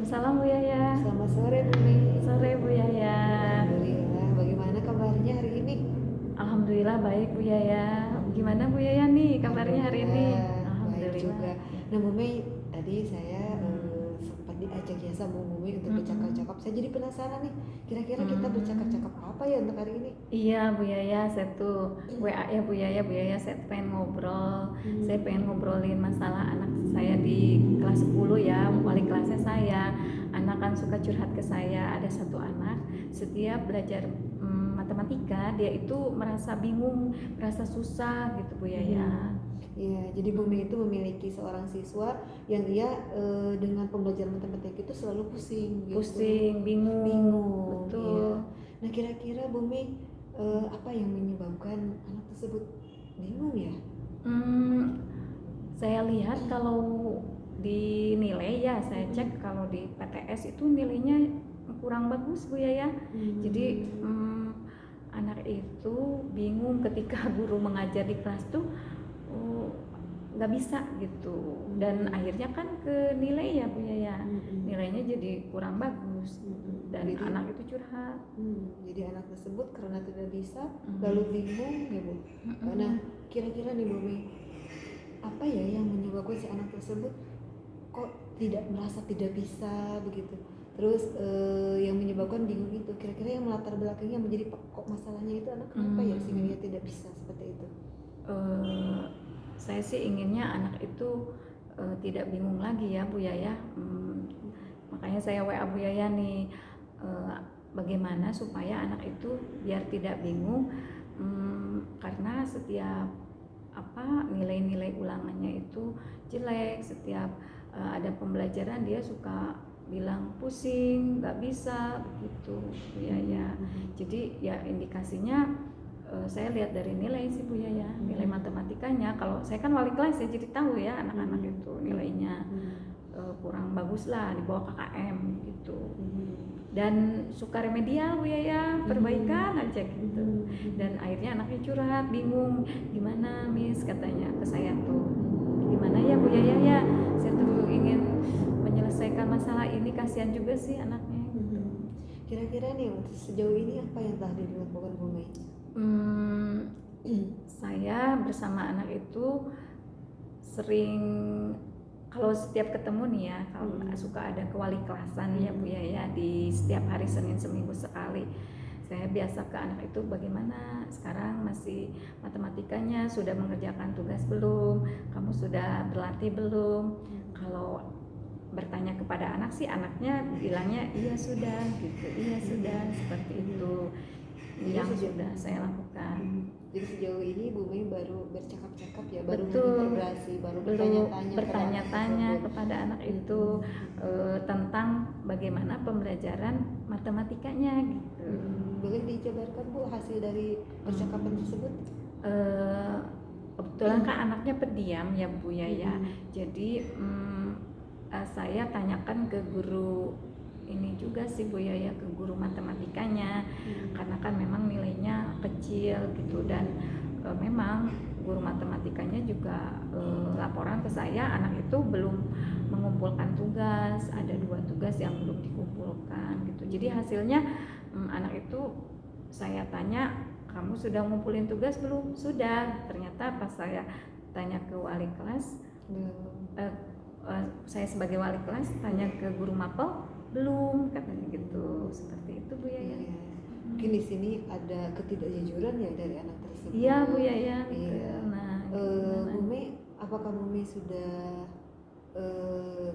Waalaikumsalam Bu Yaya. Selamat sore Bumi. Sore Bu Yaya. Alhamdulillah. Bagaimana kabarnya hari ini? Alhamdulillah baik Bu Yaya. Gimana Bu Yaya nih kabarnya hari ini? Baik juga. Nah Bumi, tadi saya sempat diajak ya sama Bumi untuk bercakap-cakap. Saya jadi penasaran nih, kira-kira kita bercakap-cakap apa ya untuk hari ini? Iya Bu Yaya, saya tuh WA ya Bu Yaya. Saya pengen ngobrol. Saya pengen ngobrolin masalah anak saya di kelas 10 ya, wali kelasnya saya. Anak kan suka curhat ke saya. Ada satu anak setiap belajar matematika dia itu merasa bingung, merasa susah gitu Bu Yaya. Iya, jadi Bumi itu memiliki seorang siswa yang dia dengan pembelajaran matematika itu selalu pusing, gitu. Pusing, bingung. Betul. Iya. Nah kira-kira Bumi apa yang menyebabkan anak tersebut bingung ya? Saya lihat kalau di nilai ya, saya cek kalau di PTS itu nilainya kurang bagus Bu Yaya. Jadi anak itu bingung ketika guru mengajar di kelas tuh nggak bisa gitu, dan akhirnya kan ke nilai ya Bu Yaya, nilainya jadi kurang bagus dan jadi, anak itu curhat. Jadi anak tersebut karena tidak bisa lalu bingung ya Bu. Nah kira-kira nih Bumi, apa ya yang menyebabkan si anak tersebut kok merasa tidak bisa begitu? Terus yang menyebabkan bingung itu, kira-kira yang melatar belakangnya menjadi kok masalahnya itu anak kenapa ya sehingga dia tidak bisa seperti itu? Saya sih inginnya anak itu tidak bingung lagi ya Bu Yaya. Makanya saya WA Bu Yaya nih, bagaimana supaya anak itu biar tidak bingung, karena setiap nilai-nilai ulangannya itu jelek. Setiap ada pembelajaran dia suka bilang pusing, nggak bisa begitu Bu Yaya. Jadi ya indikasinya saya lihat dari nilai sih Bu Yaya, nilai matematikanya. Kalau saya kan wali kelas ya, jadi tahu ya anak-anak itu nilainya kurang bagus lah, di bawah KKM gitu. Dan suka remedial Bu Yaya, perbaikan aja gitu. Dan akhirnya anaknya curhat, bingung, gimana Miss katanya ke saya tuh, gimana ya Bu Yaya ya, saya tuh ingin menyelesaikan masalah ini, kasihan juga sih anaknya gitu. Kira-kira nih untuk sejauh ini apa yang telah dilakukan Bu Mei? Saya bersama anak itu sering, kalau setiap ketemu nih ya, kalau suka ada kewali kelasan ya Bu Yaya, di setiap hari Senin seminggu sekali. Saya biasa ke anak itu, bagaimana sekarang masih matematikanya, sudah mengerjakan tugas belum, kamu sudah berlatih belum? Kalau bertanya kepada anak sih, anaknya bilangnya iya sudah gitu, iya sudah, seperti itu yang sudah saya lakukan. Jadi sejauh ini Bu Mei baru bercakap-cakap ya, baru Betul, mengintegrasi, baru bertanya-tanya kepada anak itu tentang bagaimana pembelajaran matematikanya gitu. Boleh dijabarkan Bu hasil dari percakapan tersebut? Kebetulan kan anaknya pendiam ya Bu Yaya. Jadi saya tanyakan ke guru ini juga sih Bu Yaya, ke guru matematikanya, karena kan memang nilainya kecil gitu. Dan memang guru matematikanya juga laporan ke saya, anak itu belum mengumpulkan tugas, ada 2 tugas yang belum dikumpulkan gitu. Jadi hasilnya anak itu, saya tanya, kamu sudah ngumpulin tugas belum? Sudah. Ternyata pas saya tanya ke wali kelas, saya sebagai wali kelas tanya ke guru mapel, belum, katanya gitu. Seperti itu Bu Yaya. Mungkin di sini ada ketidakjujuran ya dari anak tersebut. Iya Bu Yaya. Iya. Nah, Bu Mei, apakah Bu Mei sudah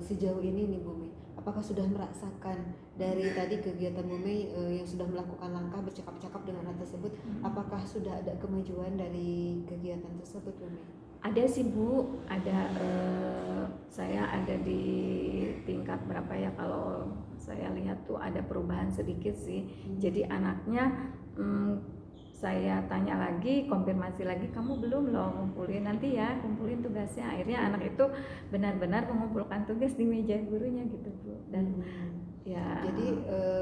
sejauh ini nih Bu Mei, apakah sudah merasakan dari tadi kegiatan Bu Mei yang sudah melakukan langkah bercakap-cakap dengan anak tersebut, apakah sudah ada kemajuan dari kegiatan tersebut Bu Mei? Ada sih Bu, ada. Saya ada di tingkat berapa ya, kalau saya lihat tuh ada perubahan sedikit sih. Jadi anaknya saya tanya lagi, konfirmasi lagi, kamu belum loh ngumpulin, nanti ya kumpulin tugasnya. Akhirnya anak itu benar-benar mengumpulkan tugas di meja gurunya gitu Bu. Dan ya, jadi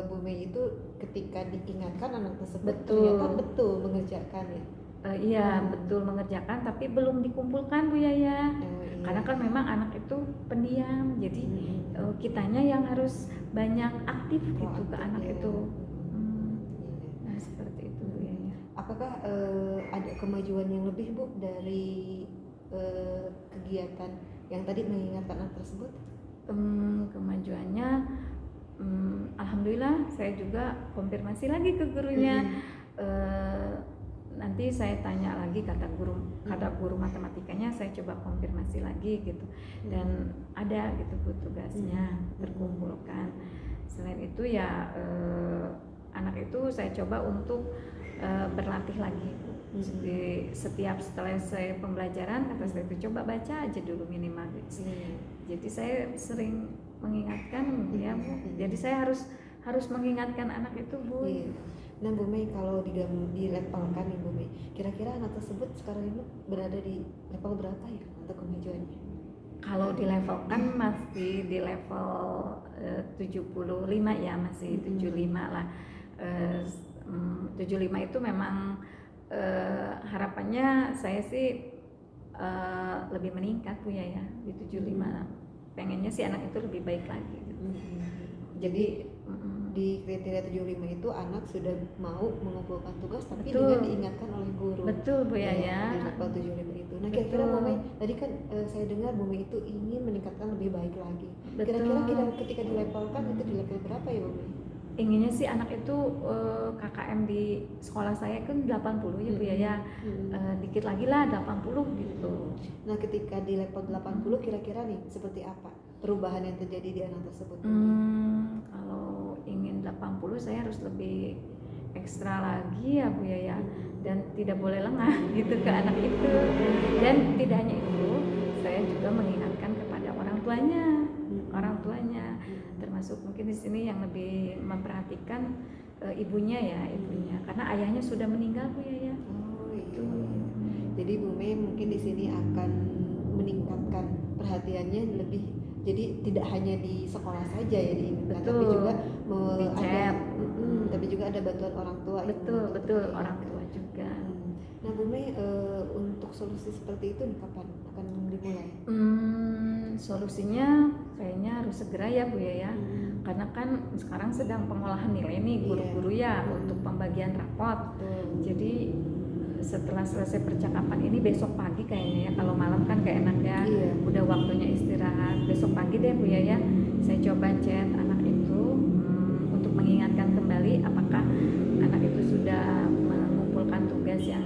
Bu Mei itu ketika diingatkan anak tersebut betul. ternyata betul mengerjakan ya? Iya betul mengerjakan, tapi belum dikumpulkan Bu Yaya. Karena kan memang anak itu pendiam, jadi kitanya yang harus banyak aktif gitu ke Proaktif, anak ya. itu. Iya. Nah seperti itu ya. Apakah ada kemajuan yang lebih Bu dari kegiatan yang tadi mengingatkan anak tersebut? Kemajuannya, alhamdulillah saya juga konfirmasi lagi ke gurunya. Nanti saya tanya lagi kata guru matematikanya, saya coba konfirmasi lagi gitu, dan ada gitu Bu tugasnya terkumpulkan. Selain itu ya anak itu saya coba untuk berlatih lagi di setiap selesai pembelajaran, kata saya itu coba baca aja dulu minimal gitu. Jadi saya sering mengingatkan ya Bu, jadi saya harus mengingatkan anak itu Bu. Nah Bu Mei, kalau dilevelkan nih Bu Mei, kira-kira anak tersebut sekarang ini berada di level berapa ya untuk kemajuannya? Kalau dilevelkan masih di level 75 ya, masih 75 lah. 75 itu memang harapannya saya sih lebih meningkat Bu ya di 75. Pengennya sih anak itu lebih baik lagi gitu. Jadi di kriteria 75 itu anak sudah mau mengumpulkan tugas tapi Betul. dengan diingatkan oleh guru. Betul Bu ya. Di level 75 itu. Nah kira-kira Bu Mei, tadi kan saya dengar Bu Mei itu ingin meningkatkan lebih baik lagi. Kira-kira ketika dilevelkan itu di level berapa ya Bu Mei? Inginnya sih anak itu KKM di sekolah saya kan 80 ya Bu ya. Dikit lagi lah 80 gitu. Nah ketika di level 80 kira-kira nih seperti apa perubahan yang terjadi di anak tersebut? Kalau ingin 80 saya harus lebih ekstra lagi ya Bu ya, dan tidak boleh lengah gitu ke anak itu. Dan tidak hanya itu, saya juga mengingatkan kepada orang tuanya, termasuk mungkin di sini yang lebih memperhatikan ibunya, karena ayahnya sudah meninggal Bu ya. Oh iya. Jadi Bu Mei mungkin di sini akan meningkatkan perhatiannya lebih. Jadi tidak hanya di sekolah saja ya diingatkan, tapi juga tapi juga ada bantuan orang tua. Betul orang tua juga. Nah Bu Mei, untuk solusi seperti itu kapan akan dimulai? Solusinya kayaknya harus segera ya Bu ya. Karena kan sekarang sedang pengolahan nilai nih guru-guru ya untuk pembagian rapot. Jadi setelah selesai percakapan ini besok pagi kayaknya ya, kalau malam kan gak enak ya, udah waktunya istirahat. Besok pagi deh Bu ya, saya coba chat anak itu untuk mengingatkan kembali apakah anak itu sudah mengumpulkan tugas yang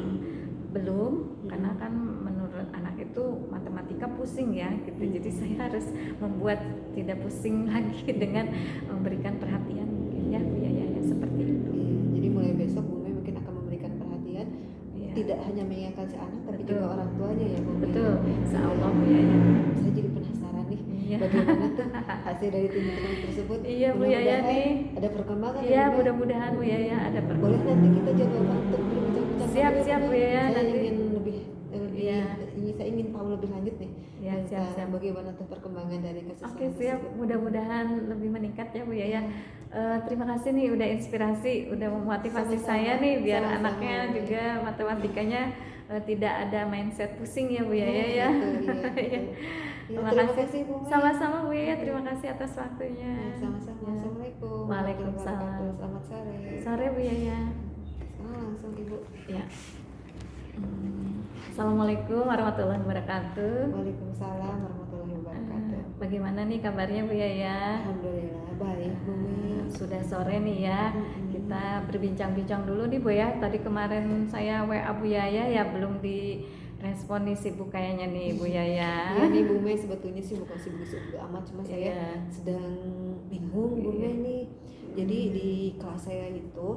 belum, karena kan menurut anak itu matematika pusing ya gitu. Jadi saya harus membuat tidak pusing lagi dengan memberikan perhatian mungkin ya Bu ya, seperti itu. Jadi mulai besok Bu Mei mungkin akan memberikan perhatian, tidak hanya mengingatkan si anak tapi juga orang tuanya ya Bu Mei. Betul, insyaallah Bu ya. Saya jadi penasaran nih bagaimana tuh hasil dari tindakan tersebut. Iya Bu ya nih. Ada perkembangan. Iya mudah-mudahan Bu ya ada perkembangan. Boleh nanti kita jadwalkan untuk berbincang-bincang. Siap Bu ya. Saya nanti ingin lebih saya ingin tahu lebih lanjut nih. Ya siap. Bagaimana tuh perkembangan dari kasus. Oke siap. Mudah-mudahan lebih meningkat ya Bu ya. Terima kasih nih udah inspirasi, udah memotivasi saya nih biar anaknya juga matematikanya tidak ada mindset pusing ya Bu ya. Terima kasih Bu Mei. Sama-sama Bu ya, terima kasih atas waktunya. Sama-sama. Assalamualaikum. Waalaikumsalam. Selamat sore. Sore Bu ya. Langsung Ibu. Ya. Assalamualaikum warahmatullahi wabarakatuh. Waalaikumsalam warahmatullahi wabarakatuh. Bagaimana nih kabarnya Bu ya? Alhamdulillah baik Bu Mei. Sudah sore nih ya. Kita berbincang-bincang dulu nih Bu ya. Tadi kemarin saya WA Bu Yaya ya belum direspon nih, sibuk kayaknya nih Bu Yaya. Iya nih Bu Mei, sebetulnya sih bukan sibuk-sibuk amat, cuma saya sedang bingung Bu Mei nih. Jadi di kelas saya itu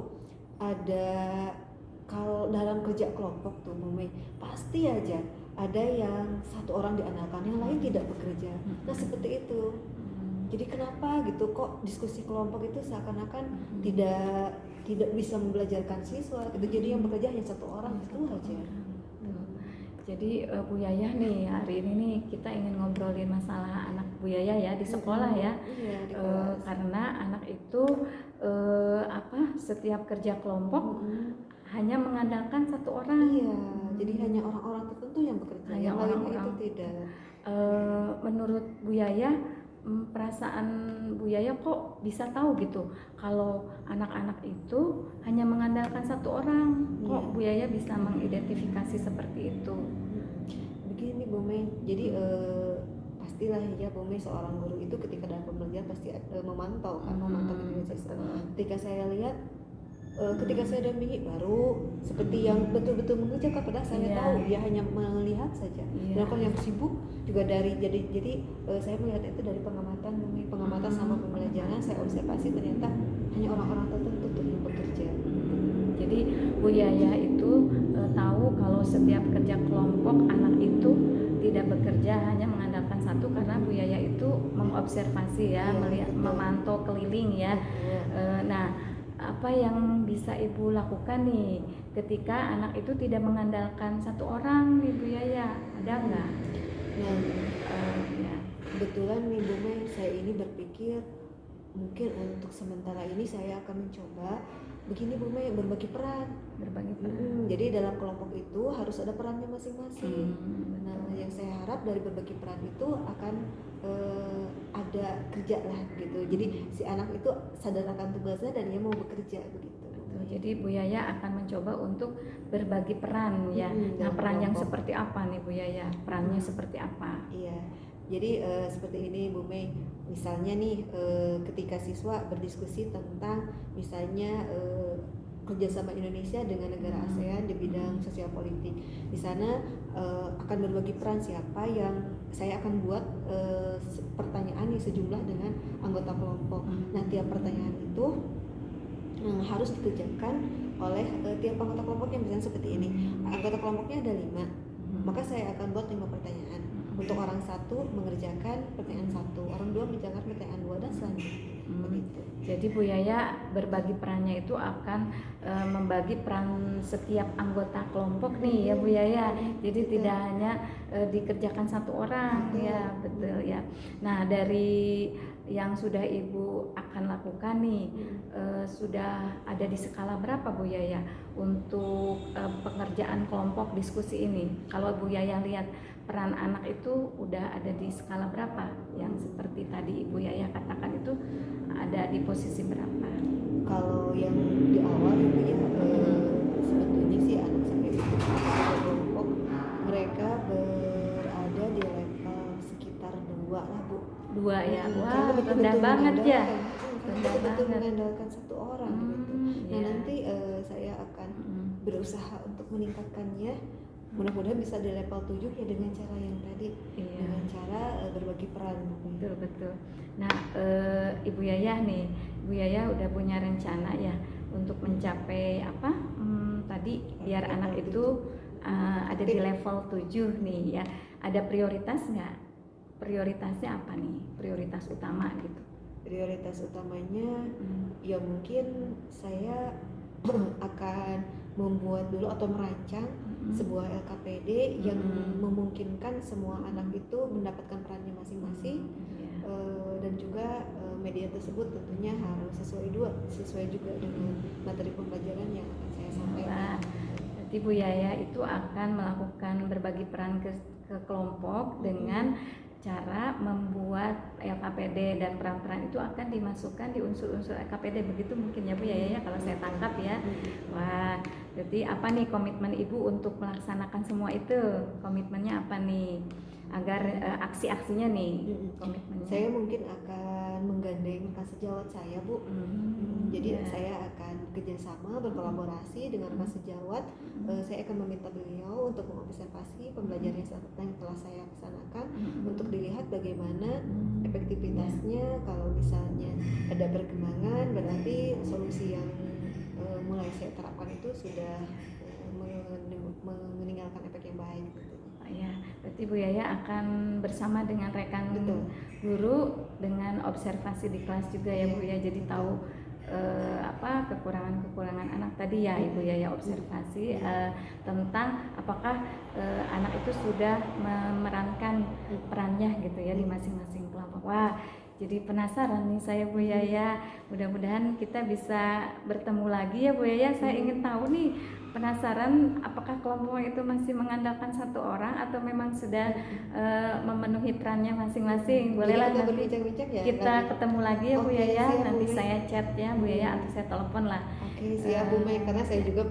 ada, kalau dalam kerja kelompok tuh Bu Mei pasti aja ada yang satu orang diandalkan, yang lain tidak bekerja. Nah seperti itu. Jadi kenapa gitu kok diskusi kelompok itu seakan-akan tidak bisa membelajarkan siswa gitu. Jadi yang bekerja hanya satu orang itu aja. Jadi Bu Yaya nih hari ini nih kita ingin ngobrolin masalah anak Bu Yaya ya di sekolah ya. Karena anak itu setiap kerja kelompok hanya mengandalkan satu orang. Jadi hanya orang-orang tertentu yang bekerja, yang lainnya itu tidak. Menurut Bu Yaya perasaan Bu Yaya kok bisa tahu gitu kalau anak-anak itu hanya mengandalkan satu orang? Kok Iya. Bu Yaya bisa mengidentifikasi seperti itu? Begini Bu Mei, jadi pastilah ya Bu Mei, seorang guru itu ketika dalam pembelajaran pasti memantau kegiatan siswa. Ketika saya lihat ketika saya dampingi baru seperti yang betul-betul mengerjakan, padahal saya Iya. tahu dia hanya melihat saja. Iya. Dan kalau yang sibuk juga dari jadi saya melihat itu dari pengamatan sama pembelajaran, saya observasi ternyata hanya orang-orang tertentu tuh yang bekerja. Jadi Bu Yaya itu tahu kalau setiap kerja kelompok anak itu tidak bekerja hanya mengandalkan satu, karena Bu Yaya itu mengobservasi ya, Iya, melihat, betul. memantau keliling ya. Nah, apa yang bisa Ibu lakukan nih ketika anak itu tidak mengandalkan satu orang nih Bu Yaya? Ada nggak? Nah, Ya. kebetulan nih Bu Mei, saya ini berpikir mungkin untuk sementara ini saya akan mencoba begini Bu Mei, berbagi peran. Jadi dalam kelompok itu harus ada perannya masing-masing. Nah, yang saya harap dari berbagi peran itu akan ada kerja lah gitu. Jadi si anak itu sadar akan tugasnya dan dia mau bekerja begitu. Jadi Bu Yaya akan mencoba untuk berbagi peran ya. Nah, peran yang seperti apa nih Bu Yaya? Perannya seperti apa? Iya. Jadi seperti ini Bu Mei, misalnya nih ketika siswa berdiskusi tentang misalnya kerjasama Indonesia dengan negara ASEAN di bidang sosial politik, di sana akan berbagi peran siapa yang saya akan buat pertanyaan nih sejumlah dengan anggota kelompok. Nah, tiap pertanyaan itu harus dikerjakan oleh tiap anggota kelompoknya. Misalnya seperti ini, anggota kelompoknya ada 5, maka saya akan buat 5 pertanyaan. Untuk orang satu mengerjakan pertanyaan 1, orang 2 mengerjakan pertanyaan 2, dan selanjutnya. Begitu. Jadi Bu Yaya berbagi perannya itu akan membagi peran setiap anggota kelompok nih ya Bu Yaya. Jadi tidak hanya dikerjakan satu orang. Ya, betul ya. Nah, dari yang sudah Ibu akan lakukan nih sudah ada di skala berapa Bu Yaya untuk pengerjaan kelompok diskusi ini? Kalau Bu Yaya lihat peran anak itu udah ada di skala berapa? Yang seperti tadi Ibu Yaya katakan itu ada di posisi berapa? Kalau yang di awal itu ya sebetulnya sih anak saya itu kelompok mereka berada di level sekitar 2 lah Bu. 2 ya. Wah, karena rendah banget ya. Rendah betul mengandalkan satu orang gitu. Nah, iya. nanti saya akan berusaha untuk meningkatkannya. Mudah-mudahan bisa di level 7 ya, dengan cara yang tadi, dengan cara berbagi peran. Betul. Nah, Ibu Yaya nih, Ibu Yaya udah punya rencana ya untuk mencapai apa? Tadi biar anak itu ada di level 7 nih ya. Ada prioritas nggak? Prioritasnya apa nih? Prioritas utama gitu. Prioritas utamanya ya mungkin saya akan membuat dulu atau merancang sebuah LKPD yang memungkinkan semua anak itu mendapatkan perannya masing-masing. Dan juga media tersebut tentunya harus sesuai juga dengan materi pembelajaran yang akan saya sampaikan. Nanti Bu Yaya itu akan melakukan berbagi peran ke kelompok dengan cara membuat LKPD, dan peran-peran itu akan dimasukkan di unsur-unsur LKPD, begitu mungkin ya Bu Yaya kalau saya tangkap ya. Wah, jadi apa nih komitmen Ibu untuk melaksanakan semua itu? Komitmennya apa nih? Agar aksi-aksinya nih komitmennya. Saya mungkin akan menggandeng rekan sejawat saya Bu. Jadi saya akan kerjasama berkolaborasi dengan rekan sejawat. Saya akan meminta beliau untuk mengobservasi pembelajaran yang telah saya laksanakan untuk dilihat bagaimana efektivitasnya. Kalau misalnya ada perkembangan, berarti solusi yang mulai saya terapkan itu sudah meninggalkan efek yang baik gitu. Ya, berarti Bu Yaya akan bersama dengan rekan guru dengan observasi di kelas juga ya Bu ya. Jadi tahu apa kekurangan anak tadi ya Ibu Yaya observasi tentang apakah anak itu sudah memerankan perannya gitu ya di masing-masing kelompok. Wah, jadi penasaran nih saya Bu Yaya. Mudah-mudahan kita bisa bertemu lagi ya Bu Yaya. Saya ingin tahu nih penasaran apakah kelompok itu masih mengandalkan satu orang atau memang sudah memenuhi perannya masing-masing. Bolehlah Jadi kita nanti berbincang-bincang ya. kita nanti. ketemu lagi ya Bu Oke, Yaya. siap, Bu Nanti Mei. saya chat ya Bu Yaya atau saya telepon lah. Oke, siap Bu Mei, karena saya juga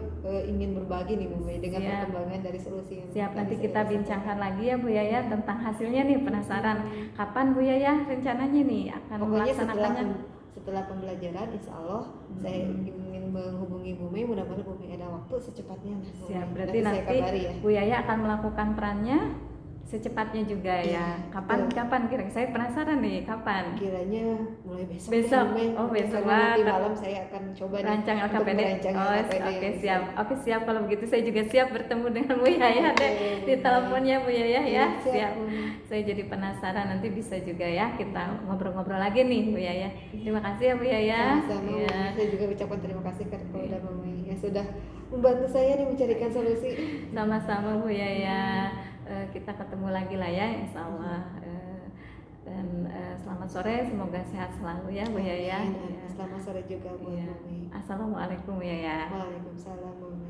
ingin berbagi nih Bu Mei dengan Siap. perkembangan dari solusi yang Siap, tadi nanti saya kita sampaikan. bincangkan lagi ya Bu Yaya tentang hasilnya nih. Penasaran kapan Bu Yaya rencananya nih akan Pokoknya melaksanakannya? setelah pembelajaran, insya Allah saya ingin menghubungi Bu Mei. Mudah-mudahan Bu Mei ada waktu secepatnya. Bu Siap, Mei. berarti saya nanti kabari ya. Bu Yaya akan melakukan perannya secepatnya juga ya. Iya, Kapan betul. kapan kira-kira saya penasaran nih kapan. Kiranya mulai besok. Besok. Bu Mei. Oh, besok Karena nanti banget. malam saya akan coba nih Rancang untuk LKPD. merancang Oh, LKPD oke yang siap. bisa. Oke siap, kalau begitu saya juga siap bertemu dengan Bu Yaya Oke, deh Bu di Mei. teleponnya Bu Yaya ya. Iya, siap, Siap. Bu Mei. Saya jadi penasaran, nanti bisa juga ya kita ngobrol-ngobrol lagi nih Bu Yaya. Terima kasih ya Bu Yaya. Sama-sama, Bu Ya. Mei. Saya juga ucapkan terima kasih kepada Bu Mei yang sudah membantu saya nih mencarikan solusi. Sama-sama Bu Yaya. Kita ketemu lagi lah ya insya Allah. Dan selamat sore, semoga sehat selalu ya Bu Yaya. Amin. Selamat sore juga buat Iya. Bu Mei. Assalamualaikum Bu Yaya. Waalaikumsalam Bu Mei.